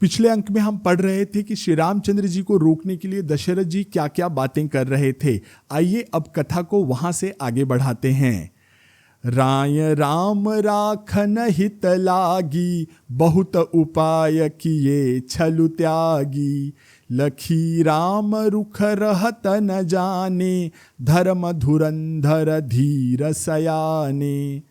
पिछले अंक में हम पढ़ रहे थे कि श्री रामचंद्र जी को रोकने के लिए दशरथ जी क्या क्या बातें कर रहे थे। आइए अब कथा को वहां से आगे बढ़ाते हैं। राय राम राखन हित लागी, बहुत उपाय किए छलु त्यागी। लखी राम रुख रहत न जाने, धर्म धुरंधर धीर सयाने।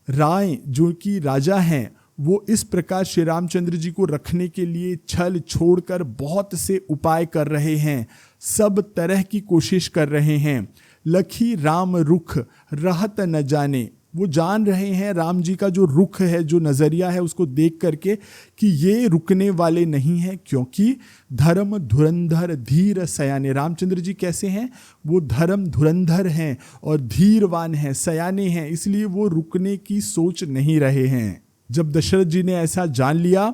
राय जो कि राजा हैं वो इस प्रकार श्री रामचंद्र जी को रखने के लिए छल छोड़कर बहुत से उपाय कर रहे हैं, सब तरह की कोशिश कर रहे हैं। लखी राम रुख रहत न जाने, वो जान रहे हैं राम जी का जो रुख है, जो नज़रिया है, उसको देख करके कि ये रुकने वाले नहीं हैं, क्योंकि धर्म धुरंधर धीर सयाने। रामचंद्र जी कैसे हैं? वो धर्म धुरंधर हैं और धीरवान हैं, सयाने हैं, इसलिए वो रुकने की सोच नहीं रहे हैं। जब दशरथ जी ने ऐसा जान लिया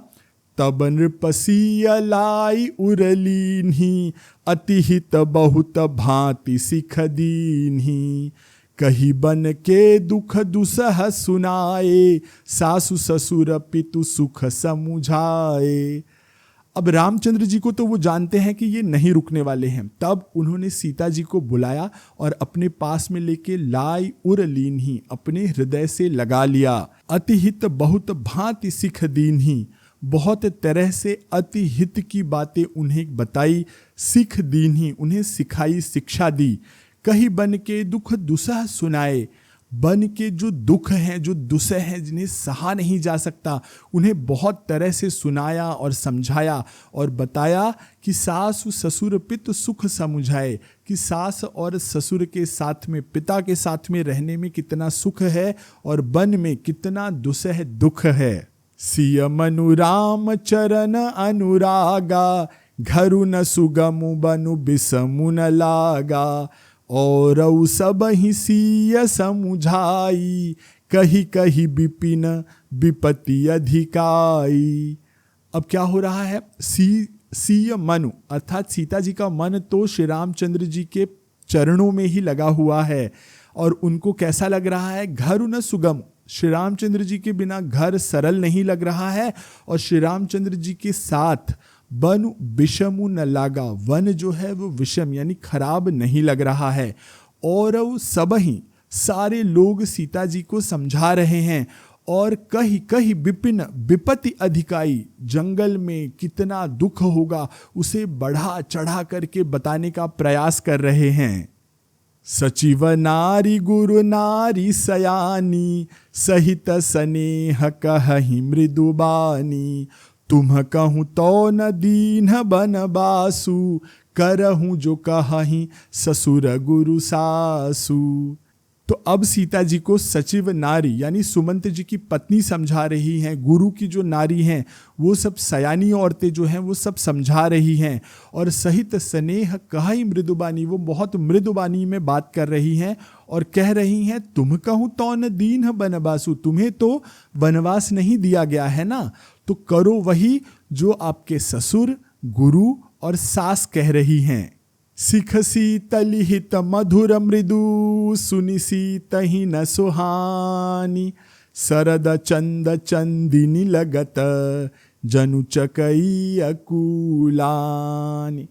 तब नृपसिय लाई उरलीन्ही, अतिहित बहुत भांति सिख दीन्ही। कही बन के दुख दुसह सुनाए, सासु ससुर पितु सुख समुझाए। अब रामचंद्र जी को तो वो जानते हैं कि ये नहीं रुकने वाले हैं, तब उन्होंने सीता जी को बुलाया और अपने पास में लेके लाई उर लीन्ही, अपने हृदय से लगा लिया। अतिहित बहुत भांति सिख दीन्ही, बहुत तरह से अतिहित की बातें उन्हें बताई। सिख दीन्ही, उन्हें सिखाई, शिक्षा दी। कहीं बन के दुख दुसह सुनाए, बन के जो दुख हैं, जो दुसह हैं, जिन्हें सहा नहीं जा सकता, उन्हें बहुत तरह से सुनाया और समझाया और बताया कि सासु ससुर पितु सुख समुझाए, कि सास और ससुर के साथ में, पिता के साथ में रहने में कितना सुख है और बन में कितना दुसह दुख है। सिय मनु राम चरण अनुरागा, घरु न सुगमु बनु बिसमु न लागा। और सब ही सिय समुझाई, कही कही विपिन विपति अधिकाई। अब क्या हो रहा है? सिय मनु अर्थात सीता जी का मन तो श्री रामचंद्र जी के चरणों में ही लगा हुआ है और उनको कैसा लग रहा है? घरु न सुगम, श्री रामचंद्र जी के बिना घर सरल नहीं लग रहा है और श्री रामचंद्र जी के साथ वन विषमु न लागा, वन जो है वो विषम यानी खराब नहीं लग रहा है। और सब ही सारे लोग सीता जी को समझा रहे हैं और कहीं कहीं विपिन विपत्ति अधिकाई, जंगल में कितना दुख होगा उसे बढ़ा चढ़ा करके बताने का प्रयास कर रहे हैं। सचिव नारी गुरु नारी सयानी, सहित स्नेह कहि मृदुबानी। तुम कहूँ तो न दीन बनबासु, करहूँ जो कहि ससुर गुरु सासु। तो अब सीता जी को सचिव नारी यानी सुमंत जी की पत्नी समझा रही हैं, गुरु की जो नारी हैं वो सब सयानी औरतें जो हैं वो सब समझा रही हैं। और सहित स्नेह कहि मृदुबानी, वो बहुत मृदुबानी में बात कर रही हैं और कह रही हैं तुम कहूँ तो न दीन बनबासु, तुम्हें तो वनवास नहीं दिया गया है ना, तो करो वही जो आपके ससुर, गुरु और सास कह रही हैं। सिख शीतलिहित मधुर मृदु, सुनि सीतहि न सुहानी। शरद चंद चंदिनी लगत, जनु चकई अकुलानी।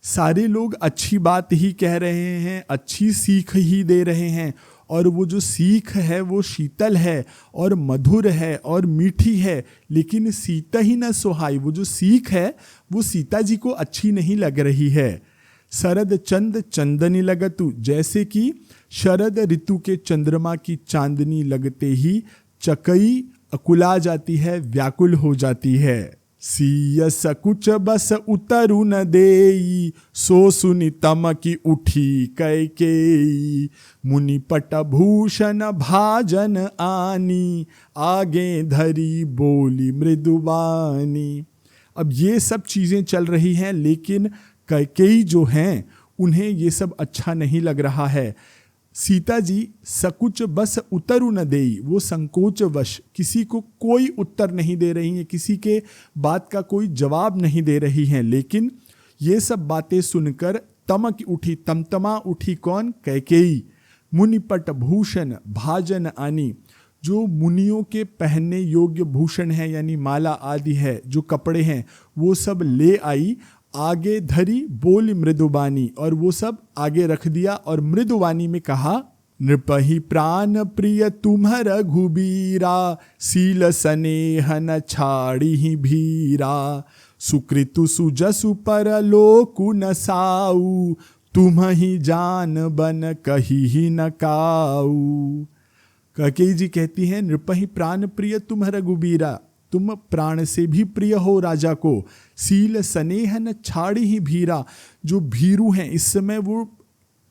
सारे लोग अच्छी बात ही कह रहे हैं, अच्छी सीख ही दे रहे हैं और वो जो सीख है वो शीतल है और मधुर है और मीठी है, लेकिन सीता ही न सुहाई, वो जो सीख है वो सीता जी को अच्छी नहीं लग रही है। शरद चंद चंदनी लगतु, जैसे कि शरद ऋतु के चंद्रमा की चांदनी लगते ही चकई अकुला जाती है, व्याकुल हो जाती है। सिय सकुच बस उतरु न देई, सो सुनि तम की उठी कैकेयी। मुनि पट भूषण भाजन आनी, आगे धरी बोली मृदुबानी। अब ये सब चीजें चल रही हैं, लेकिन कैकेयी जो हैं उन्हें ये सब अच्छा नहीं लग रहा है। सीता जी सकुच बस उतरु न देई, वो संकोच वश किसी को कोई उत्तर नहीं दे रही हैं, किसी के बात का कोई जवाब नहीं दे रही हैं। लेकिन ये सब बातें सुनकर तमक उठी, तमतमा उठी। कौन? कैकेयी। मुनिपट भूषण भाजन आनी, जो मुनियों के पहनने योग्य भूषण है यानी माला आदि है, जो कपड़े हैं वो सब ले आई, आगे धरी बोली मृदुबानी, और वो सब आगे रख दिया और मृदुवानी में कहा, नृपहि प्राण प्रिय तुम्ह रघुबीरा, सील स्नेह न छाड़ी भीरा, सुकृतु सुजसु परलोकु न साऊ, तुम ही जान बन कही न काऊ। कैकेयी जी कहती हैं, नृपहि प्राण प्रिय तुम रघुबीरा, तुम प्राण से भी प्रिय हो राजा को, सील स्नेह न छाड़ी ही भीरा, जो भीरू हैं इस समय वो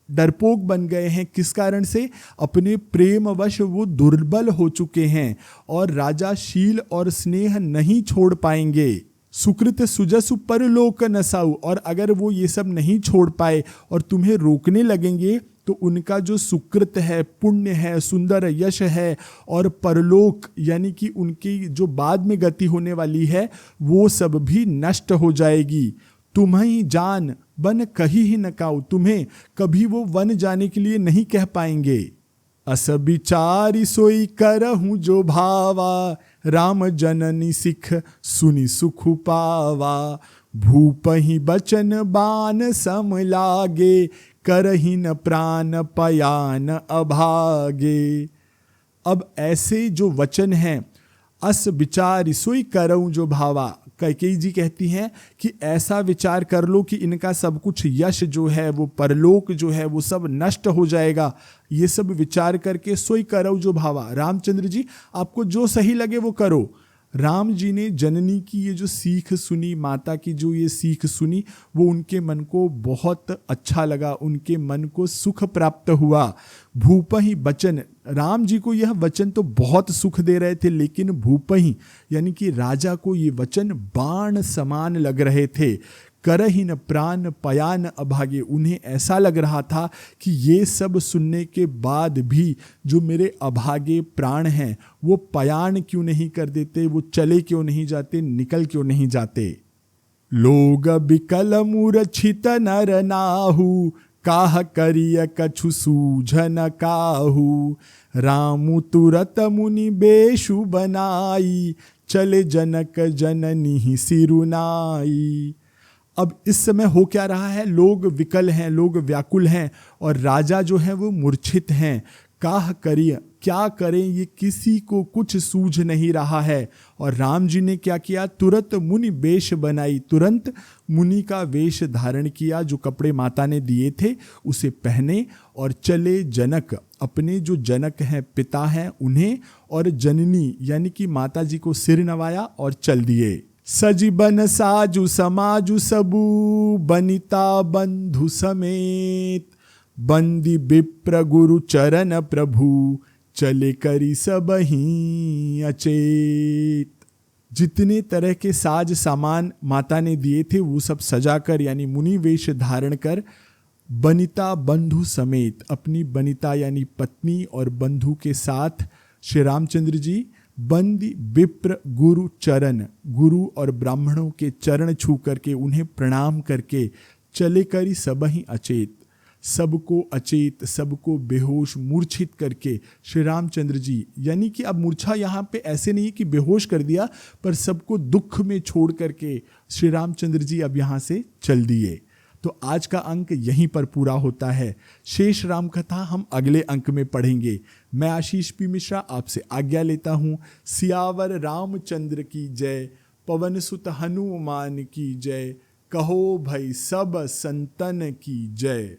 डरपोक बन गए हैं, किस कारण से, अपने प्रेमवश वो दुर्बल हो चुके हैं और राजा शील और स्नेह नहीं छोड़ पाएंगे। सुकृत सुजसु परलोक नसाऊ, और अगर वो ये सब नहीं छोड़ पाए और तुम्हें रोकने लगेंगे तो उनका जो सुकृत है, पुण्य है, सुंदर यश है और परलोक यानी कि उनकी जो बाद में गति होने वाली है वो सब भी नष्ट हो जाएगी। तुम्हें जान बन कही ही न काऊ, तुम्हें कभी वो वन जाने के लिए नहीं कह पाएंगे। अस विचारी सोई करहूं जो भावा, राम जननी सिख सुनी सुख पावा, भूपहि बचन बान सम लागे, करही न प्राण पयान अभागे। अब ऐसे जो वचन हैं, अस विचार सोई करऊं जो भावा, कैकेयी जी कहती हैं कि ऐसा विचार कर लो कि इनका सब कुछ यश जो है, वो परलोक जो है, वो सब नष्ट हो जाएगा। ये सब विचार करके सोई करऊ जो भावा, रामचंद्र जी आपको जो सही लगे वो करो। राम जी ने जननी की ये जो सीख सुनी, माता की जो ये सीख सुनी, वो उनके मन को बहुत अच्छा लगा, उनके मन को सुख प्राप्त हुआ। भूपहि बचन, राम जी को यह वचन तो बहुत सुख दे रहे थे, लेकिन भूपहि यानी कि राजा को ये वचन बाण समान लग रहे थे। करही न प्राण पयान अभागे, उन्हें ऐसा लग रहा था कि ये सब सुनने के बाद भी जो मेरे अभागे प्राण हैं वो पयान क्यों नहीं कर देते, वो चले क्यों नहीं जाते, निकल क्यों नहीं जाते। लोग बिकल मूर्छित नर नाहु, काह करिय कछु सूझन काहू, रामु तुरत मुनि बेशु बनाई, चले जनक जननी सिरुनाई। अब इस समय हो क्या रहा है, लोग विकल हैं, लोग व्याकुल हैं और राजा जो है वो मूर्छित हैं। काह करिए, क्या करें, ये किसी को कुछ सूझ नहीं रहा है। और राम जी ने क्या किया, तुरंत मुनि वेश बनाई, तुरंत मुनि का वेश धारण किया, जो कपड़े माता ने दिए थे उसे पहने और चले जनक, अपने जो जनक हैं, पिता हैं, उन्हें और जननी यानी कि माता जी को सिर नवाया और चल दिए। सजीबन साजु समाजु सबू, बनिता बंधु समेत, बंदी विप्र गुरु चरण प्रभु, चले करी सबही अचेत। जितने तरह के साज सामान माता ने दिए थे वो सब सजाकर यानी मुनि वेश धारण कर, बनिता बंधु समेत, अपनी बनिता यानी पत्नी और बंधु के साथ श्री रामचंद्र जी बंदी विप्र गुरु चरण, गुरु और ब्राह्मणों के चरण छू करके उन्हें प्रणाम करके चले करी सबही अचेत, सबको अचेत, सबको बेहोश मूर्छित करके श्री रामचंद्र जी, यानी कि अब मूर्छा यहाँ पे ऐसे नहीं कि बेहोश कर दिया, पर सबको दुख में छोड़ करके श्री रामचंद्र जी अब यहाँ से चल दिए। तो आज का अंक यहीं पर पूरा होता है। शेष राम कथा हम अगले अंक में पढ़ेंगे। मैं आशीष पी मिश्रा आपसे आज्ञा लेता हूँ। सियावर रामचंद्र की जय, पवन सुत हनुमान की जय, कहो भई सब संतन की जय।